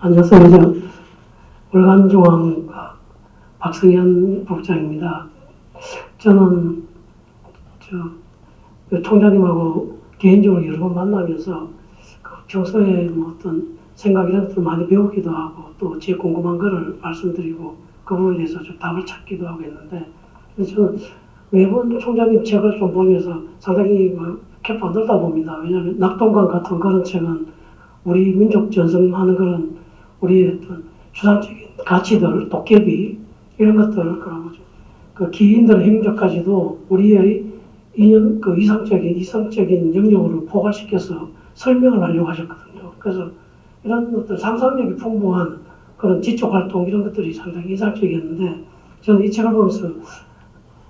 안녕하세요. 저는 월간중앙 박성현 부국장입니다. 저는 총장님하고 개인적으로 여러 번 만나면서 평소에 어떤 생각 이런 것들 많이 배우기도 하고 또 제 궁금한 거를 말씀드리고 그 부분에 대해서 좀 답을 찾기도 하고 했는데 저는 매번 총장님 책을 좀 보면서 상당히 캐파 늘다 봅니다. 왜냐하면 낙동강 같은 그런 책은 우리 민족 전승하는 그런 우리의 어떤 추상적인 가치들, 도깨비 이런 것들 그리고 그 기인들의 행적까지도 우리의 이성적인 영역으로 포괄시켜서 설명을 하려고 하셨거든요. 그래서 이런 어떤 상상력이 풍부한 그런 지적 활동 이런 것들이 상당히 인상적이었는데 저는 이 책을 보면서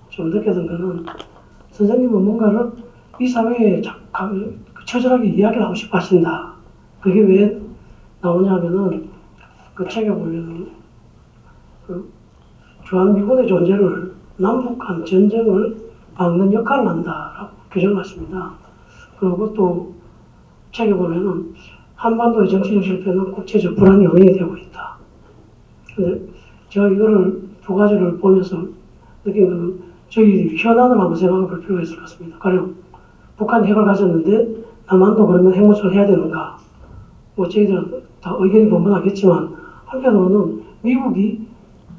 좀 느꼈던 거는 선생님은 뭔가를 이 사회에 처절하게 이야기를 하고 싶어 하신다. 그게 왜 나오냐면은 그 책에 보면 그 주한미군의 존재를 남북한 전쟁을 막는 역할을 한다라고 규정을 하십니다. 그리고 또 책에 보면은 한반도의 정치적 실패는 국제적 불안 요인이 되고 있다. 근데 제가 이거를 두 가지를 보면서 느낀 거는 저희 현안을 한번 생각해 볼 필요가 있을 것 같습니다. 가령 북한이 핵을 가졌는데 남한도 그러면 핵무장을 해야 되는가? 저희들은 다 의견이 분분하겠지만 한편으로는 미국이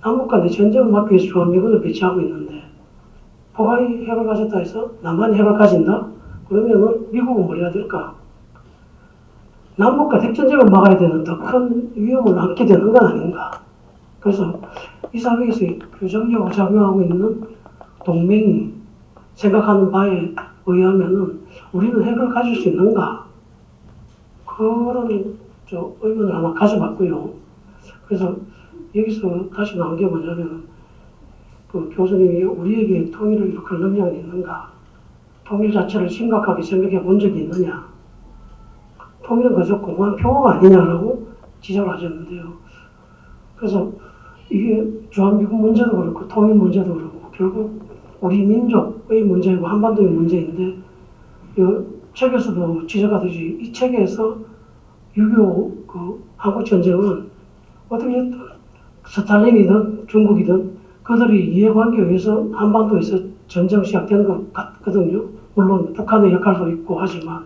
남북 간의 전쟁을 막기 위해서 주한미군을 배치하고 있는데 북한이 핵을 가졌다 해서 남한이 핵을 가진다? 그러면은 미국은 뭘 해야 될까? 남북 간 핵전쟁을 막아야 되는 더 큰 위험을 안게 되는 건 아닌가? 그래서 이 사회에서 규정력으로 작용하고 있는 동맹이 생각하는 바에 의하면은 우리는 핵을 가질 수 있는가? 그런 의문을 하나 가져봤고요. 그래서 여기서 다시 나온 게 뭐냐면 그 교수님이 우리에게 통일을 일으킬 능력이 있는가? 통일 자체를 심각하게 생각해 본 적이 있느냐? 통일은 그저 공허한 표어가 아니냐라고 지적을 하셨는데요. 그래서 이게 주한미군 문제도 그렇고 통일 문제도 그렇고 결국 우리 민족의 문제이고 한반도의 문제인데 이 책에서도 지적하듯이 이 책에서 6.25 그 한국전쟁은 어떻게 스탈린이든 중국이든 그들이 이해관계에 의해서 한반도에서 전쟁 시작되는 것 같거든요. 물론 북한의 역할도 있고 하지만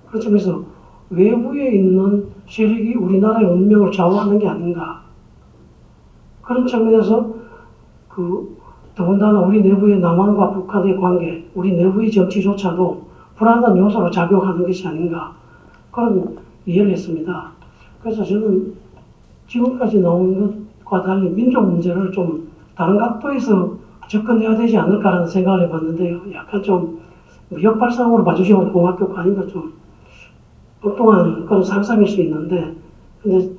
그런 점에서 외부에 있는 세력이 우리나라의 운명을 좌우하는 게 아닌가. 그런 측면에서 더군다나 우리 내부의 남한과 북한의 관계, 우리 내부의 정치조차도 불안한 요소로 작용하는 것이 아닌가. 그런 이해를 했습니다. 그래서 저는 지금까지 나온 것과 달리 민족 문제를 좀 다른 각도에서 접근해야 되지 않을까라는 생각을 해봤는데요. 약간 좀 역발상으로 봐주시면 고맙겠고 아니면 좀 엉뚱한 그런 상상일 수 있는데 근데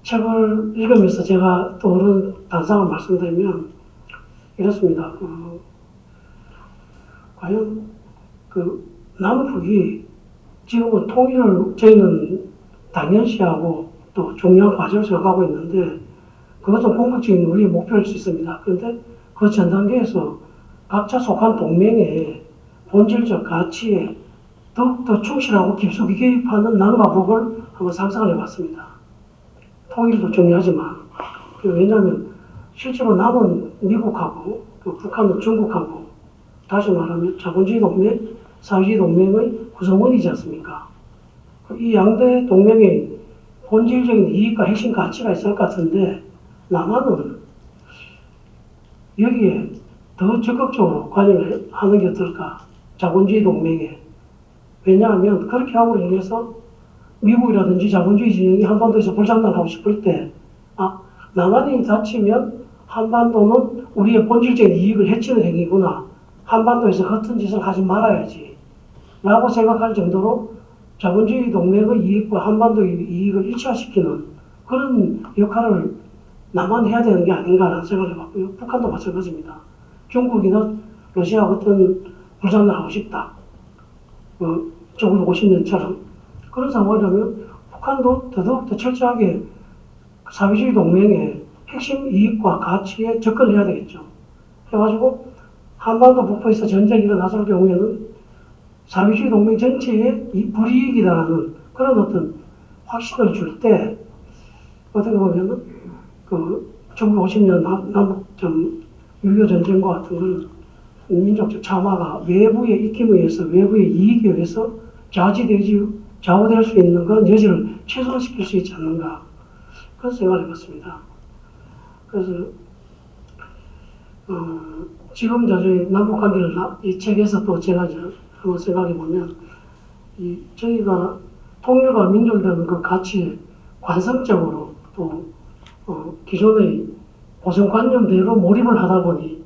책을 읽으면서 제가 떠오른 단상을 말씀드리면 이렇습니다. 과연 남북이 지금은 통일을 저희는 당연시하고 또 중요한 과제로 생각하고 있는데 그것은 궁극적인 우리의 목표일 수 있습니다. 그런데 그 전 단계에서 각자 속한 동맹의 본질적 가치에 더욱더 충실하고 깊숙이 개입하는 남과 북을 한번 상상을 해봤습니다. 통일도 중요하지만 왜냐하면 실제로 남은 미국하고 북한은 중국하고 다시 말하면 자본주의 동맹, 사회주의 동맹의 구성원이지 않습니까? 이 양대 동맹의 본질적인 이익과 핵심 가치가 있을 것 같은데 남한은 여기에 더 적극적으로 관여를 하는 게 어떨까? 자본주의 동맹에. 왜냐하면 그렇게 함으로 인해서 미국이라든지 자본주의 진영이 한반도에서 불장난하고 싶을 때 남한이 다치면 한반도는 우리의 본질적인 이익을 해치는 행위구나. 한반도에서 허튼 짓을 하지 말아야지. 라고 생각할 정도로 자본주의 동맹의 이익과 한반도의 이익을 일치화시키는 그런 역할을 남한 해야 되는 게 아닌가라는 생각을 해봤고요. 북한도 마찬가지입니다. 중국이나 러시아 같은 불장난 하고 싶다. 적어도 50년처럼. 그런 상황이라면 북한도 더더욱 철저하게 사회주의 동맹의 핵심 이익과 가치에 접근해야 되겠죠. 해가지고 한반도 북부에서 전쟁이 일어났을 경우에는 사회주의 동맹 전체에 이 불이익이다라는 그런 어떤 확신을 줄 때 어떻게 보면은 그 1950년 남북 6.25 전쟁과 같은 건 민족적 참화가 외부의 입김에 의해서 외부의 이익에 의해서 좌우될 수 있는 그런 여지를 최소화시킬 수 있지 않는가 그런 생각을 해봤습니다. 그래서 지금 저희 남북 관계를 이 책에서 또 제가 한번 생각해 보면 저희가 통일과 민족이라는 그 가치에 관성적으로 또 기존의 고정관념대로 몰입을 하다 보니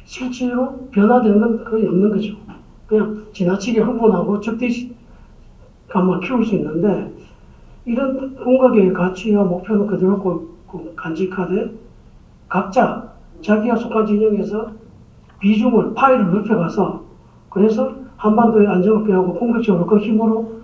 실제로 변화되는 건 거의 없는 거죠. 그냥 지나치게 흥분하고 적대감만 키울 수 있는데 이런 공각의 가치와 목표는 그대로 간직하되 각자 자기가 속한 진영에서 비중을 파일을 넓혀가서 그래서 한반도의 안정을 꾀하고 공격적으로 그 힘으로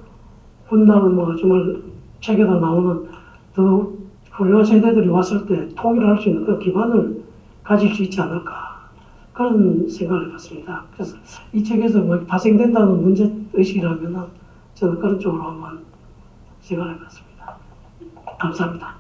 분단을 정말 책에다 나오는 더 훌륭한 세대들이 왔을 때 통일할 수 있는 그 기반을 가질 수 있지 않을까 그런 생각을 해봤습니다. 그래서 이 책에서 발생된다는 문제의식이라면 저는 그런 쪽으로 한번 생각을 해봤습니다. 감사합니다.